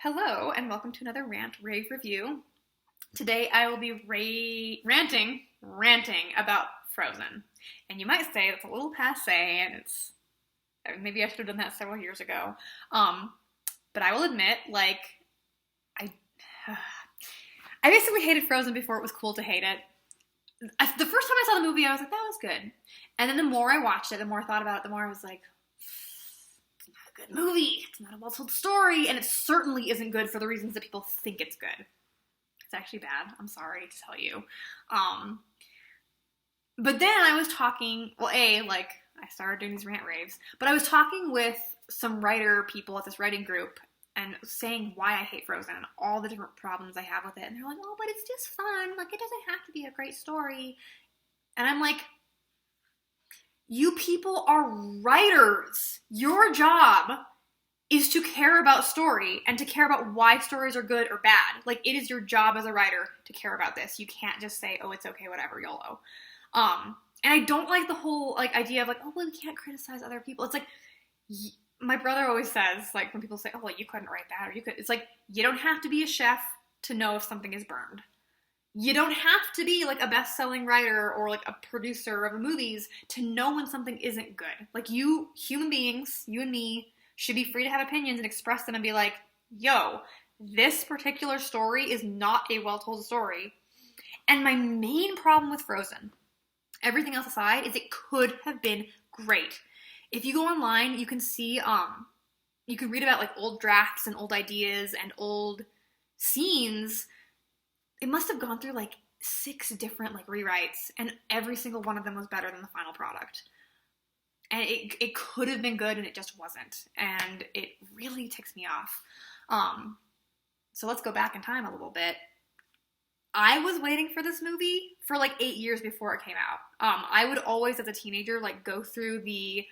Hello, and welcome to another Rant Rave review. Today I will be ranting about Frozen. And you might say it's a little passé, and maybe I should have done that several years ago. But I will admit, I, I basically hated Frozen before it was cool to hate it. The first time I saw the movie, I was like, that was good. And then the more I watched it, the more I thought about it, the more I was like, good movie. It's not a well-told story, and it certainly isn't good for the reasons that people think it's good. It's actually bad. I'm sorry to tell you. But then I was talking, I started doing these rant raves, but I was talking with some writer people at this writing group and saying why I hate Frozen and all the different problems I have with it, and they're like, oh, but it's just fun. Like, it doesn't have to be a great story. And I'm like, you people are writers. Your job is to care about story and to care about why stories are good or bad. Like, it is your job as a writer to care about this. You can't just say, oh, it's okay, whatever, YOLO. And I don't like the whole, idea of, oh, well, we can't criticize other people. It's like, my brother always says, when people say, oh, well, you couldn't write that, or you could, it's like, you don't have to be a chef to know if something is burned. You don't have to be, a best-selling writer or, a producer of movies to know when something isn't good. You, human beings, you and me, should be free to have opinions and express them and be like, yo, this particular story is not a well-told story. And my main problem with Frozen, everything else aside, is it could have been great. If you go online, you can see, you can read about, old drafts and old ideas and old scenes. It must have gone through 6 different rewrites, and every single one of them was better than the final product. And it could have been good, and it just wasn't. And it really ticks me off. So let's go back in time a little bit. I was waiting for this movie for 8 years before it came out. I would always, as a teenager, go through the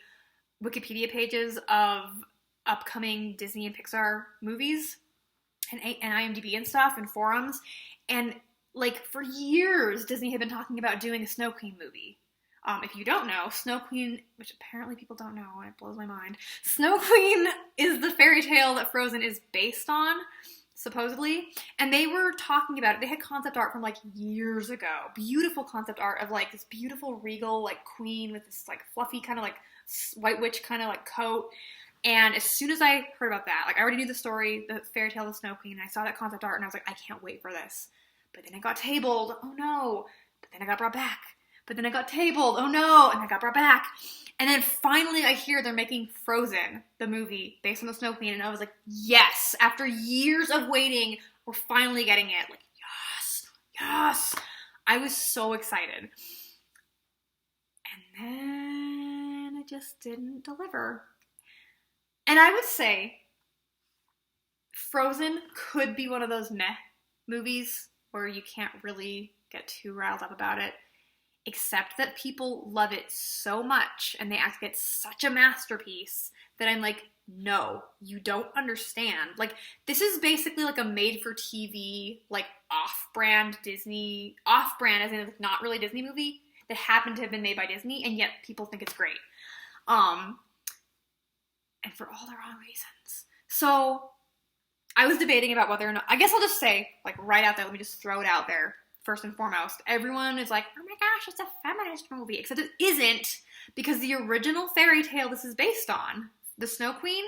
Wikipedia pages of upcoming Disney and Pixar movies and IMDb and stuff and forums. And, for years, Disney had been talking about doing a Snow Queen movie. If you don't know, Snow Queen, which apparently people don't know, and it blows my mind, Snow Queen is the fairy tale that Frozen is based on, supposedly. And they were talking about it. They had concept art from, years ago. Beautiful concept art of, this beautiful, regal, queen with this, fluffy kind of, white witch kind of, coat. And as soon as I heard about that, I already knew the story, the fairy tale of the Snow Queen, and I saw that concept art, and I was like, I can't wait for this. But then it got tabled. Oh, no. But then it got brought back. But then it got tabled. Oh, no. And it got brought back. And then finally I hear they're making Frozen, the movie, based on the Snow Queen, and I was like, yes. After years of waiting, we're finally getting it. Yes. Yes. I was so excited. And then it just didn't deliver. And I would say Frozen could be one of those meh movies where you can't really get too riled up about it, except that people love it so much and they act like it's such a masterpiece that I'm like, no, you don't understand. This is basically a made-for-TV, off-brand Disney, off-brand as in not really Disney movie that happened to have been made by Disney, and yet people think it's great. And for all the wrong reasons. So I was debating about whether or not, I guess I'll just say, right out there, let me just throw it out there, first and foremost. Everyone is like, oh my gosh, it's a feminist movie. Except it isn't, because the original fairy tale this is based on, The Snow Queen,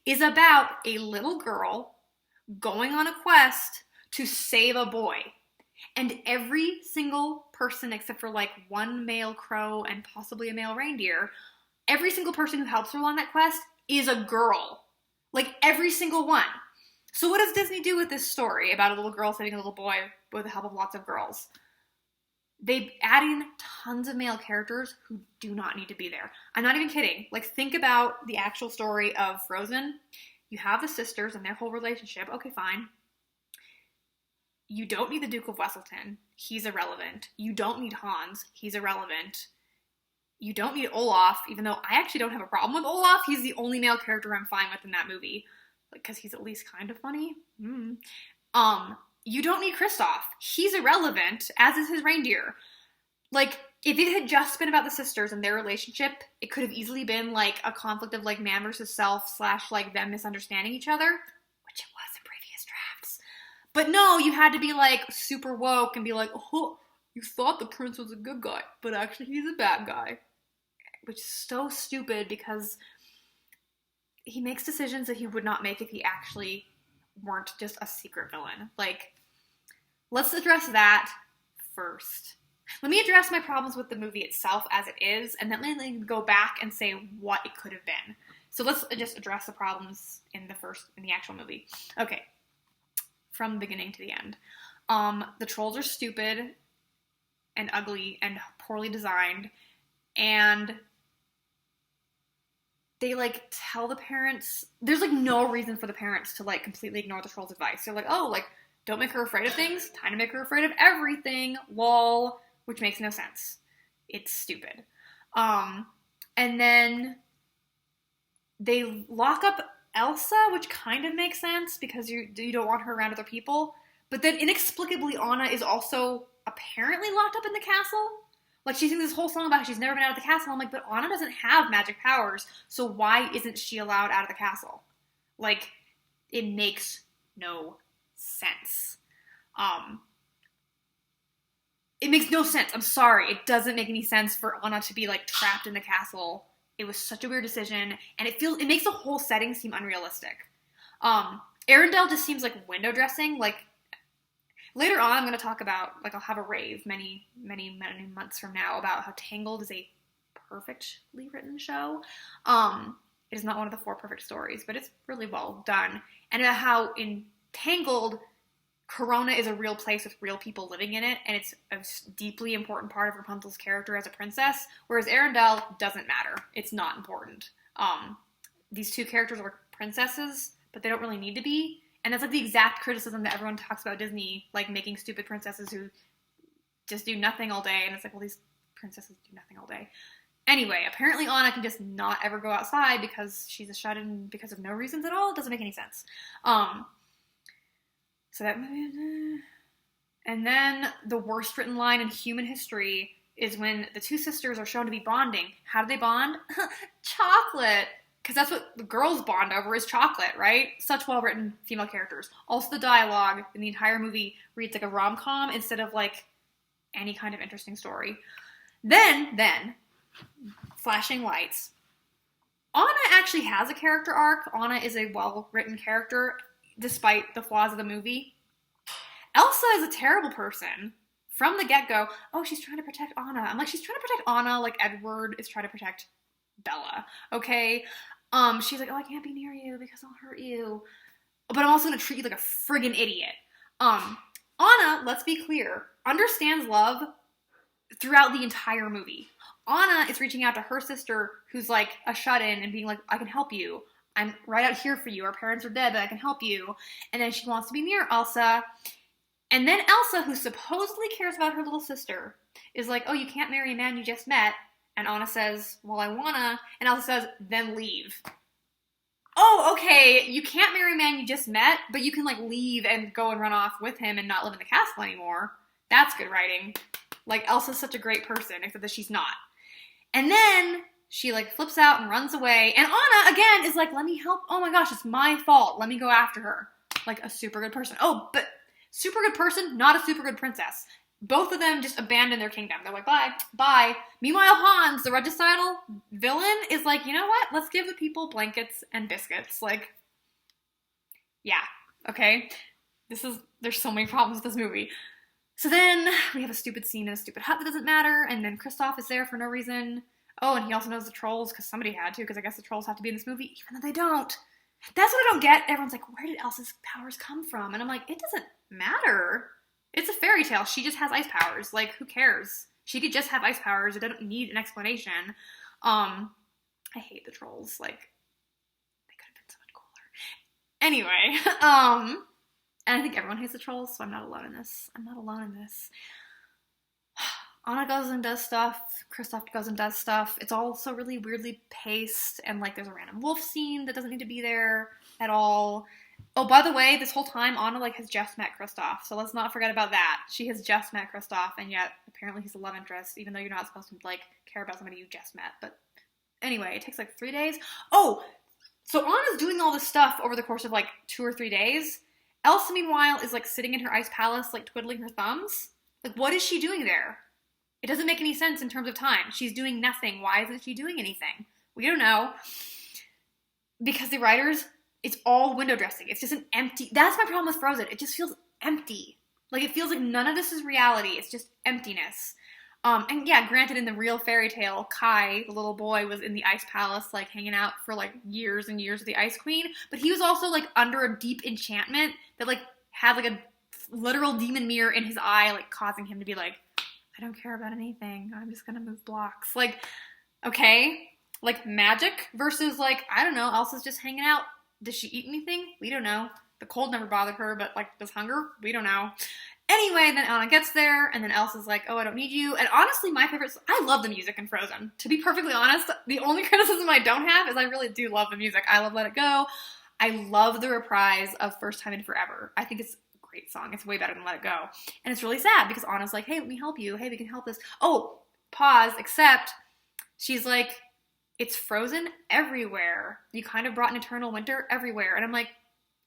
is about a little girl going on a quest to save a boy. And every single person, except for one male crow and possibly a male reindeer, every single person who helps her along that quest is a girl. Every single one. So what does Disney do with this story about a little girl saving a little boy with the help of lots of girls? They add in tons of male characters who do not need to be there. I'm not even kidding. Think about the actual story of Frozen. You have the sisters and their whole relationship. Okay, fine. You don't need the Duke of Weselton. He's irrelevant. You don't need Hans. He's irrelevant. You don't need Olaf, even though I actually don't have a problem with Olaf. He's the only male character I'm fine with in that movie. Because he's at least kind of funny. You don't need Kristoff. He's irrelevant, as is his reindeer. If it had just been about the sisters and their relationship, it could have easily been a conflict of man versus self / them misunderstanding each other, which it was in But no, you had to be like super woke and be like, oh, you thought the prince was a good guy, but actually he's a bad guy. Which is so stupid because he makes decisions that he would not make if he actually weren't just a secret villain. Like, let's address that first. Let me address my problems with the movie itself as it is, and then let me go back and say what it could have been. So let's just address the problems in the actual movie. Okay. From the beginning to the end. The trolls are stupid and ugly and poorly designed, and they, like, tell the parents, there's, like, no reason for the parents to, like, completely ignore the troll's advice. They're like, oh, like, don't make her afraid of things, time to make her afraid of everything, lol, which makes no sense. It's stupid. And then they lock up Elsa, which kind of makes sense because you don't want her around other people. But then inexplicably, Anna is also apparently locked up in the castle. Like, she sings this whole song about how she's never been out of the castle. I'm like, but Anna doesn't have magic powers, so why isn't she allowed out of the castle? Like, it makes no sense. It makes no sense. I'm sorry. It doesn't make any sense for Anna to be, like, trapped in the castle. It was such a weird decision, and it makes the whole setting seem unrealistic. Arendelle just seems like window dressing. Like, later on, I'm going to talk about, like, I'll have a rave many, many, many months from now about how Tangled is a perfectly written show. It is not one of the 4 perfect stories, but it's really well done. And about how in Tangled, Corona is a real place with real people living in it, and it's a deeply important part of Rapunzel's character as a princess, whereas Arendelle doesn't matter. It's not important. These 2 characters are princesses, but they don't really need to be, and that's like the exact criticism that everyone talks about Disney, like making stupid princesses who just do nothing all day, and it's like, well, these princesses do nothing all day. Anyway, apparently Anna can just not ever go outside because she's a shut-in because of no reasons at all. It doesn't make any sense. So that movie, and then the worst written line in human history is when the 2 sisters are shown to be bonding. How do they bond? Chocolate! Because that's what the girls bond over is chocolate, right? Such well-written female characters. Also, the dialogue in the entire movie reads like a rom-com instead of, like, any kind of interesting story. Then, flashing lights. Anna actually has a character arc. Anna is a well-written character, despite the flaws of the movie. Elsa is a terrible person. From the get-go, oh, she's trying to protect Anna. I'm like, she's trying to protect Anna like Edward is trying to protect Bella, okay? She's like, oh, I can't be near you because I'll hurt you. But I'm also going to treat you like a friggin' idiot. Anna, let's be clear, understands love throughout the entire movie. Anna is reaching out to her sister who's like a shut-in and being like, I can help you. I'm right out here for you. Our parents are dead, but I can help you. And then she wants to be near Elsa. And then Elsa, who supposedly cares about her little sister, is like, oh, you can't marry a man you just met. And Anna says, well, I wanna. And Elsa says, then leave. Oh, okay, you can't marry a man you just met, but you can, like, leave and go and run off with him and not live in the castle anymore. That's good writing. Like, Elsa's such a great person, except that she's not. And then she, like, flips out and runs away. And Anna, again, is like, let me help. Oh my gosh, it's my fault. Let me go after her. Like, a super good person. Oh, but super good person, not a super good princess. Both of them just abandon their kingdom. They're like, bye, bye. Meanwhile, Hans, the regicital villain, is like, you know what? Let's give the people blankets and biscuits. Like, yeah, okay? There's so many problems with this movie. So then we have a stupid scene in a stupid hut that doesn't matter, and then Kristoff is there for no reason. Oh, and he also knows the trolls because somebody had to, because I guess the trolls have to be in this movie, even though they don't. That's what I don't get. Everyone's like, where did Elsa's powers come from? And I'm like, it doesn't matter. It's a fairy tale. She just has ice powers. Like, who cares? She could just have ice powers. It doesn't need an explanation. I hate the trolls. Like, they could have been so much cooler. Anyway, and I think everyone hates the trolls, so I'm not alone in this. Anna goes and does stuff. Kristoff goes and does stuff. It's all so really weirdly paced, and, like, there's a random wolf scene that doesn't need to be there at all. Oh, by the way, this whole time, Anna, like, has just met Kristoff, so let's not forget about that. She has just met Kristoff, and yet, apparently he's a love interest, even though you're not supposed to, like, care about somebody you just met. But anyway, it takes, like, 3 days. Oh, so Anna's doing all this stuff over the course of, like, 2 or 3 days, Elsa, meanwhile, is like sitting in her ice palace, like twiddling her thumbs. Like, what is she doing there? It doesn't make any sense in terms of time. She's doing nothing. Why isn't she doing anything? We don't know. Because the writers, it's all window dressing. It's just an empty, that's my problem with Frozen. It just feels empty. Like, it feels like none of this is reality. It's just emptiness. And yeah, granted, in the real fairy tale, Kai, the little boy, was in the ice palace, like, hanging out for, like, years and years with the Ice Queen. But he was also, like, under a deep enchantment that, like, had, like, a literal demon mirror in his eye, like, causing him to be like, I don't care about anything. I'm just gonna move blocks. Like, okay. Like, magic versus, like, I don't know, Elsa's just hanging out. Does she eat anything? We don't know. The cold never bothered her, but, like, does hunger? We don't know. Anyway, then Anna gets there, and then Elsa's like, oh, I don't need you. And honestly, my favorite, I love the music in Frozen. To be perfectly honest, the only criticism I don't have is I really do love the music. I love Let It Go. I love the reprise of First Time in Forever. I think it's a great song. It's way better than Let It Go. And it's really sad because Anna's like, hey, let me help you. Hey, we can help this. Oh, pause, except she's like, it's frozen everywhere. You kind of brought an eternal winter everywhere. And I'm like,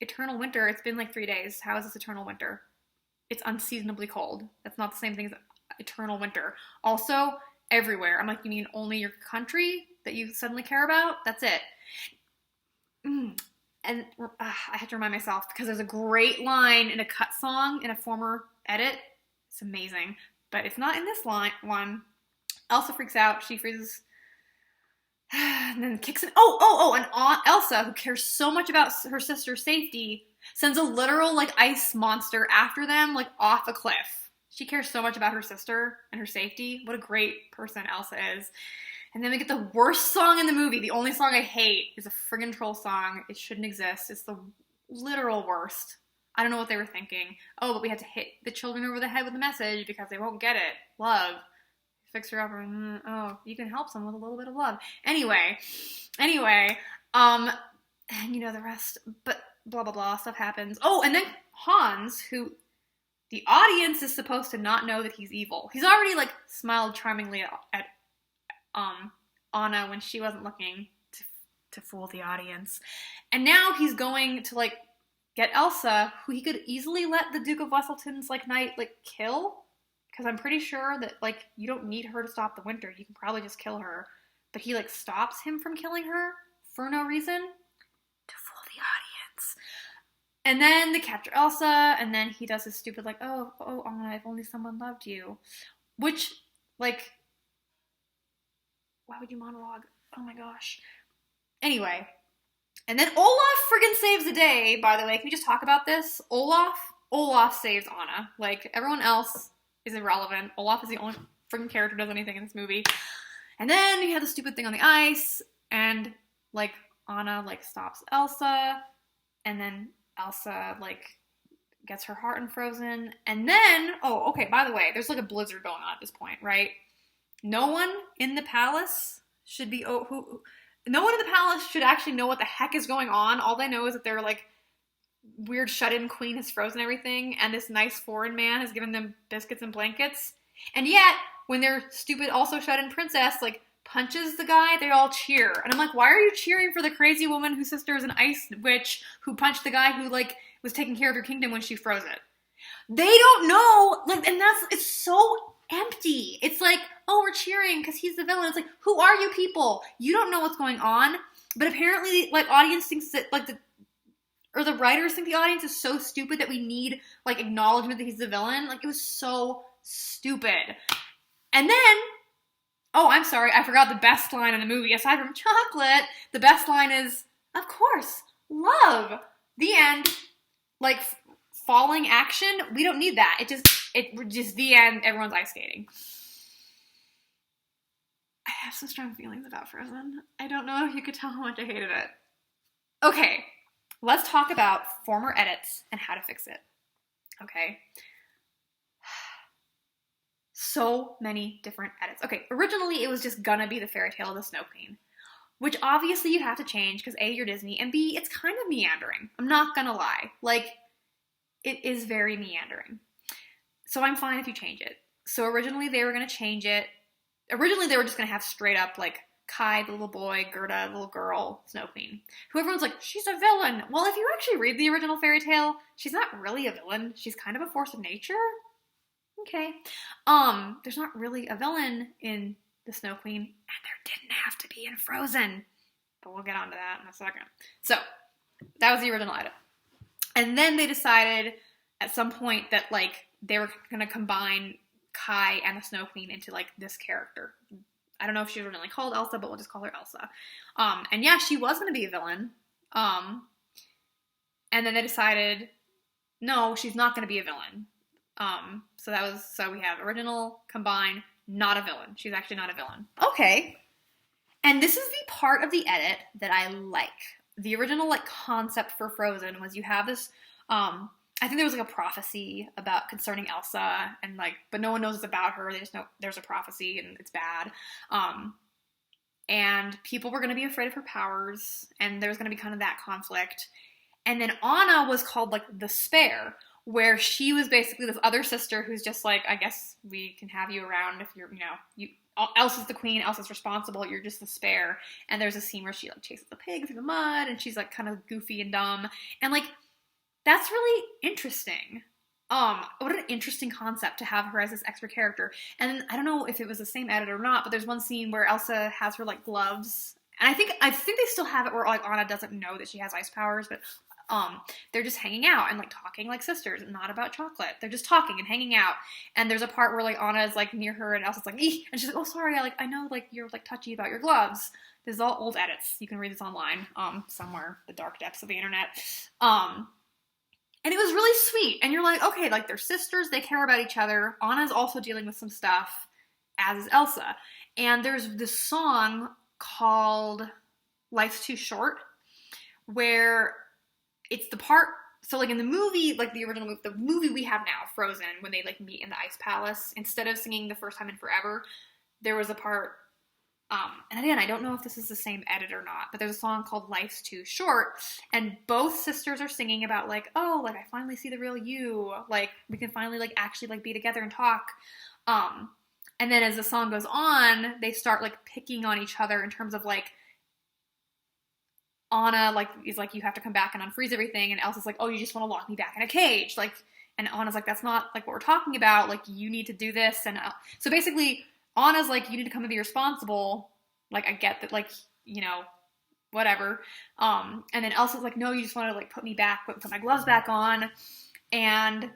eternal winter? It's been like 3 days. How is this eternal winter? It's unseasonably cold. That's not the same thing as eternal winter. Also, everywhere. I'm like, you mean only your country that you suddenly care about? That's it. And I have to remind myself because there's a great line in a cut song in a former edit. It's amazing. But it's not in this one. Elsa freaks out. She freezes. And then kicks in. And Aunt Elsa, who cares so much about her sister's safety, sends a literal, like, ice monster after them, like, off a cliff. She cares so much about her sister and her safety. What a great person Elsa is. And then we get the worst song in the movie. The only song I hate is a friggin' troll song. It shouldn't exist. It's the literal worst. I don't know what they were thinking. Oh, but we have to hit the children over the head with a message because they won't get it. Love. Fix her up. Oh, you can help someone with a little bit of love. Anyway, and you know the rest, but blah, blah, blah, stuff happens. Oh, and then Hans, who the audience is supposed to not know that he's evil. He's already, like, smiled charmingly at Anna when she wasn't looking to fool the audience. And now he's going to, like, get Elsa, who he could easily let the Duke of Wesselton's, like, knight, like, kill. Because I'm pretty sure that, like, you don't need her to stop the winter. You can probably just kill her. But he, like, stops him from killing her for no reason. To fool the audience. And then they capture Elsa, and then he does his stupid, like, oh, Anna, if only someone loved you. Which, like, why would you monologue? Oh my gosh. Anyway. And then Olaf friggin' saves the day, by the way. Can we just talk about this? Olaf saves Anna. Like, everyone else is irrelevant. Olaf is the only friggin' character who does anything in this movie. And then you have the stupid thing on the ice, and, like, Anna, like, stops Elsa, and then Elsa, like, gets her heart unfrozen, and then, oh, okay, by the way, there's, like, a blizzard going on at this point, right? No one in the palace should be, no one in the palace should actually know what the heck is going on. All they know is that they're, like, weird shut-in queen has frozen everything, and this nice foreign man has given them biscuits and blankets. And yet, when their stupid also shut-in princess, like, punches the guy, they all cheer. And I'm like, why are you cheering for the crazy woman whose sister is an ice witch who punched the guy who, like, was taking care of your kingdom when she froze it? They don't know, like, and it's so empty. It's like, oh, we're cheering because he's the villain. It's like, who are you people? You don't know what's going on. But apparently, like, audience thinks that, like, the writers think the audience is so stupid that we need, like, acknowledgement that he's the villain. Like, it was so stupid. And then, oh, I'm sorry, I forgot the best line in the movie. Aside from chocolate, the best line is, of course, love. The end. Like, falling action, we don't need that. It just the end, everyone's ice skating. I have some strong feelings about Frozen. I don't know if you could tell how much I hated it. Okay. Let's talk about former edits and how to fix it. Okay. So many different edits. Okay, originally it was just gonna be the fairy tale of the Snow Queen, which obviously you'd have to change because A, you're Disney, and B, it's kind of meandering. I'm not gonna lie. Like, it is very meandering. So I'm fine if you change it. So originally they were gonna change it. Originally they were just gonna have straight up, like, Kai, the little boy, Gerda, the little girl, Snow Queen, who everyone's like, she's a villain. Well, if you actually read the original fairy tale, she's not really a villain. She's kind of a force of nature. Okay. There's not really a villain in the Snow Queen, and there didn't have to be in Frozen. But we'll get onto that in a second. So, that was the original edit. And then they decided at some point that, like, they were going to combine Kai and the Snow Queen into, like, this character. I don't know if she was originally called Elsa, but we'll just call her Elsa. And yeah, she was going to be a villain. And then they decided, no, she's not going to be a villain. So we have original, combine, not a villain. She's actually not a villain. Okay. And this is the part of the edit that I like. The original, like, concept for Frozen was you have this, I think there was, like, a prophecy about concerning Elsa, and, like, but no one knows it's about her. They just know there's a prophecy, and it's bad. And people were going to be afraid of her powers, and there was going to be kind of that conflict. And then Anna was called, like, the Spare, where she was basically this other sister who's just like, I guess we can have you around if you're, Elsa's the queen, Elsa's responsible, you're just the Spare. And there's a scene where she, like, chases the pig through the mud, and she's, like, kind of goofy and dumb. And, like, that's really interesting. What an interesting concept to have her as this extra character. And I don't know if it was the same edit or not, but there's one scene where Elsa has her, like, gloves. And I think they still have it where, like, Anna doesn't know that she has ice powers, but they're just hanging out and, like, talking like sisters, and not about chocolate. They're just talking and hanging out. And there's a part where, like, Anna is, like, near her, and Elsa's like, eeh! And she's like, oh, sorry, I know, like, you're, like, touchy about your gloves. This is all old edits. You can read this online, somewhere, the dark depths of the internet. And it was really sweet. And you're like, okay, like, they're sisters, they care about each other. Anna's also dealing with some stuff, as is Elsa. And there's this song called Life's Too Short, where it's the part, so, like, in the movie, like, the original movie, the movie we have now, Frozen, when they, like, meet in the Ice Palace, instead of singing The First Time in Forever, there was a part, and again, I don't know if this is the same edit or not, but there's a song called Life's Too Short, and both sisters are singing about, like, oh, like, I finally see the real you, like, we can finally, like, actually, like, be together and talk, and then as the song goes on, they start, like, picking on each other in terms of, like, Anna, like, is like, you have to come back and unfreeze everything, and Elsa's like, oh, you just want to lock me back in a cage, like, and Anna's like, that's not, like, what we're talking about, like, you need to do this, and, so basically, Anna's like, you need to come and be responsible, like, I get that, like, whatever, and then Elsa's like, no, you just want to, like, put me back, put my gloves back on, and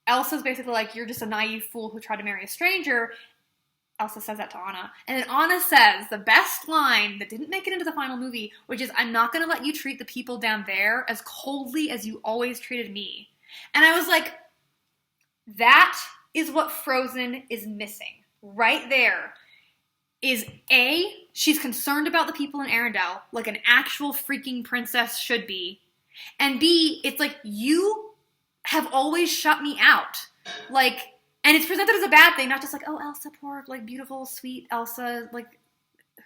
Elsa's basically like, you're just a naive fool who tried to marry a stranger. Elsa says that to Anna. And then Anna says the best line that didn't make it into the final movie, which is, I'm not going to let you treat the people down there as coldly as you always treated me. And I was like, that is what Frozen is missing. Right there is A, she's concerned about the people in Arendelle, like an actual freaking princess should be. And B, it's like, you have always shut me out. Like, and it's presented as a bad thing, not just like, oh, Elsa, poor, like, beautiful, sweet Elsa, like,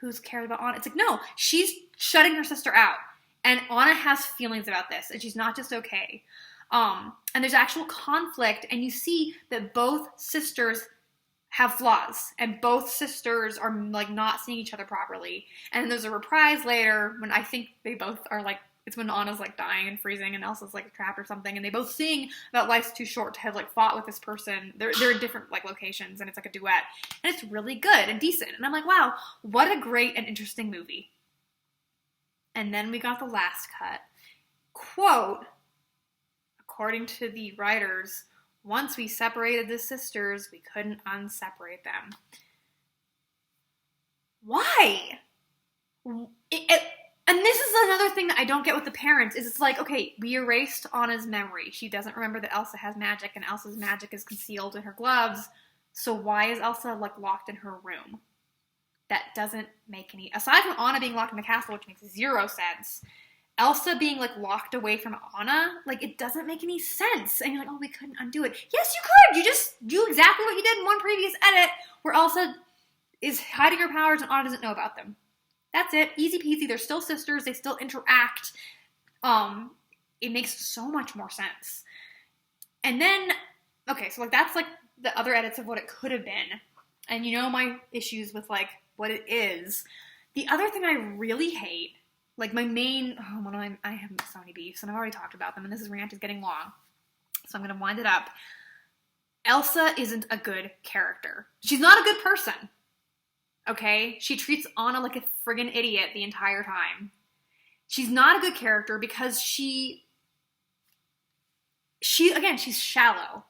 who's cared about Anna. It's like, no, she's shutting her sister out. And Anna has feelings about this, and she's not just okay. And there's actual conflict, and you see that both sisters have flaws, and both sisters are, like, not seeing each other properly. And then there's a reprise later when I think they both are, like, it's when Anna's, like, dying and freezing, and Elsa's, like, trapped or something, and they both sing about life's too short to have, like, fought with this person. They're in different, like, locations, and it's, like, a duet. And it's really good and decent. And I'm like, wow, what a great and interesting movie. And then we got the last cut. Quote, according to the writers, once we separated the sisters, we couldn't unseparate them. Why? And this is another thing that I don't get with the parents, is it's like, okay, we erased Anna's memory. She doesn't remember that Elsa has magic, and Elsa's magic is concealed in her gloves. So why is Elsa, like, locked in her room? That doesn't make any... Aside from Anna being locked in the castle, which makes zero sense, Elsa being, like, locked away from Anna, like, it doesn't make any sense. And you're like, oh, we couldn't undo it. Yes, you could! You just do exactly what you did in one previous edit, where Elsa is hiding her powers and Anna doesn't know about them. That's it. Easy peasy. They're still sisters. They still interact. It makes so much more sense. And then, okay, so, like, that's, like, the other edits of what it could have been. And you know my issues with, like, what it is. The other thing I really hate, like my main, I have so many beefs, and I've already talked about them, and this rant is getting long, so I'm going to wind it up. Elsa isn't a good character. She's not a good person. Okay? She treats Anna like a friggin' idiot the entire time. She's not a good character because she's shallow.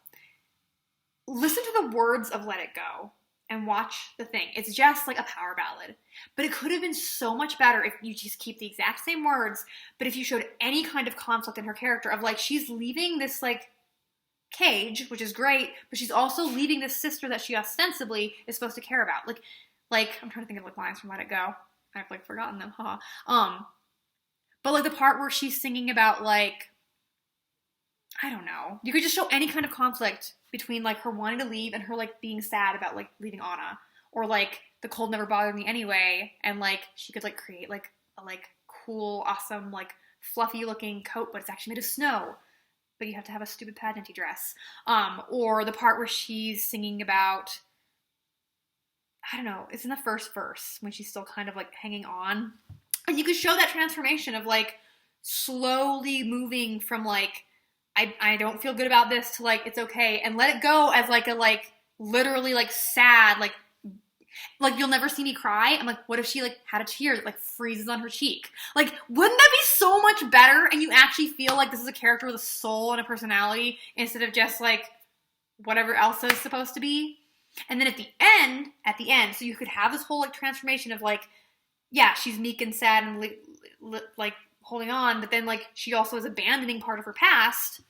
Listen to the words of Let It Go and watch the thing. It's just like a power ballad. But it could have been so much better if you just keep the exact same words, but if you showed any kind of conflict in her character of like, she's leaving this like cage, which is great, but she's also leaving this sister that she ostensibly is supposed to care about. Like I'm trying to think of like lines from Let It Go. I've like forgotten them, but like the part where she's singing about like, I don't know. You could just show any kind of conflict between like her wanting to leave and her like being sad about like leaving Anna, or like the cold never bothered me anyway, and like she could like create like a like cool, awesome, like fluffy looking coat, but it's actually made of snow. But you have to have a stupid pageant-y dress. Or the part where she's singing about, I don't know, it's in the first verse when she's still kind of like hanging on. And you could show that transformation of like slowly moving from like, I don't feel good about this to like, it's okay. And Let It Go as like a like, literally like sad, like you'll never see me cry. I'm like, what if she like had a tear that like freezes on her cheek? Like, wouldn't that be so much better? And you actually feel like this is a character with a soul and a personality instead of just like whatever Elsa is supposed to be. And then at the end, so you could have this whole like transformation of like, yeah, she's meek and sad and like holding on, but then like she also is abandoning part of her past,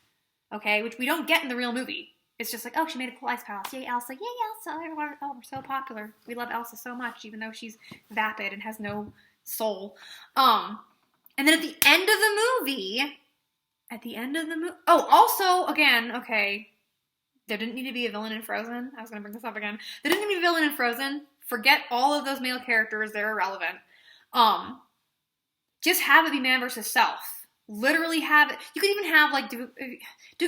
okay, which we don't get in the real movie. It's just like, oh, she made a cool ice palace. Yay, Elsa. Yay, Elsa. Oh, we're so popular. We love Elsa so much, even though she's vapid and has no soul. And then at the end of the movie, oh, also, again, okay, there didn't need to be a villain in Frozen. I was going to bring this up again. There didn't need to be a villain in Frozen. Forget all of those male characters. They're irrelevant. Just have it be man versus self. Literally have it. You could even have like Duke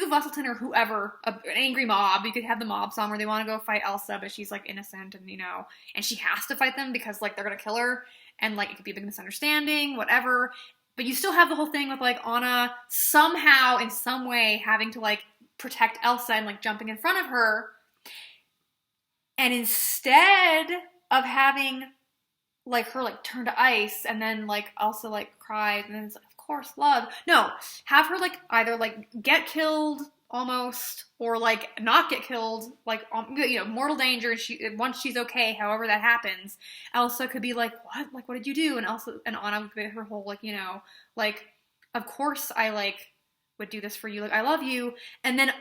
of Wesselton or whoever, an angry mob. You could have the mob song where they want to go fight Elsa, but she's like innocent and and she has to fight them because like they're gonna kill her, and like it could be a big misunderstanding, whatever. But you still have the whole thing with like Anna somehow in some way having to like protect Elsa and like jumping in front of her, and instead of having like her like turn to ice and then like Elsa like cries and then it's like, of course, love. No, have her like either like get killed almost or like not get killed, like mortal danger, and once she's okay, however that happens, Elsa could be like, what did you do? And Elsa and Anna would be her whole like like, of course I like would do this for you, like I love you. And then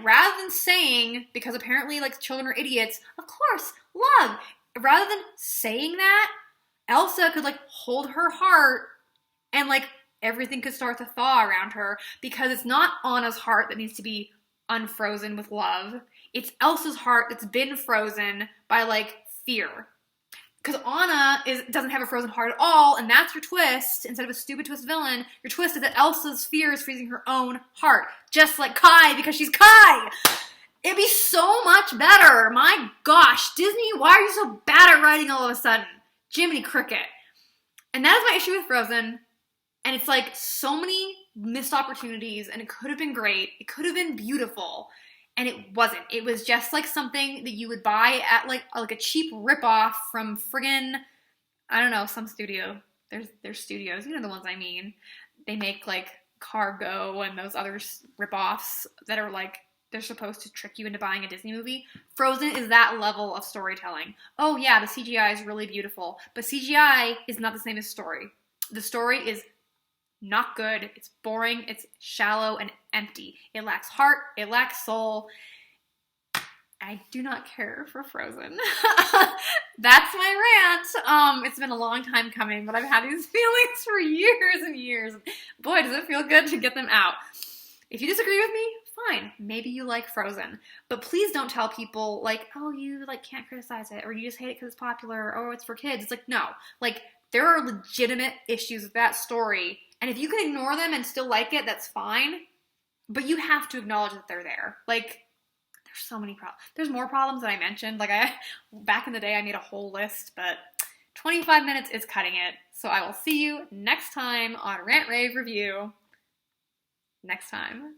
rather than saying, because apparently like children are idiots, of course, love, rather than saying that, Elsa could like hold her heart and like everything could start to thaw around her, because it's not Anna's heart that needs to be unfrozen with love. It's Elsa's heart that's been frozen by like fear. Because Anna doesn't have a frozen heart at all, and that's your twist. Instead of a stupid twist villain, your twist is that Elsa's fear is freezing her own heart. Just like Kai, because she's Kai! It'd be so much better. My gosh, Disney, why are you so bad at writing all of a sudden? Jiminy Cricket. And that is my issue with Frozen. And it's like so many missed opportunities, and it could have been great. It could have been beautiful. And it wasn't. It was just like something that you would buy at like a cheap ripoff from friggin', I don't know, some studio. There's studios, you know the ones I mean. They make like Cargo and those other ripoffs that are like, they're supposed to trick you into buying a Disney movie. Frozen is that level of storytelling. Oh yeah, the CGI is really beautiful, but CGI is not the same as story. The story is not good, it's boring, it's shallow and empty. It lacks heart, it lacks soul. I do not care for Frozen. That's my rant. It's been a long time coming, but I've had these feelings for years and years. Boy, does it feel good to get them out. If you disagree with me, fine. Maybe you like Frozen. But please don't tell people, like, oh, you, like, can't criticize it, or you just hate it because it's popular, or oh, it's for kids. It's like, no. Like, there are legitimate issues with that story, and if you can ignore them and still like it, that's fine. But you have to acknowledge that they're there. Like, there's so many problems. There's more problems than I mentioned. Like, back in the day, I made a whole list, but 25 minutes is cutting it. So I will see you next time on Rant Rave Review. Next time.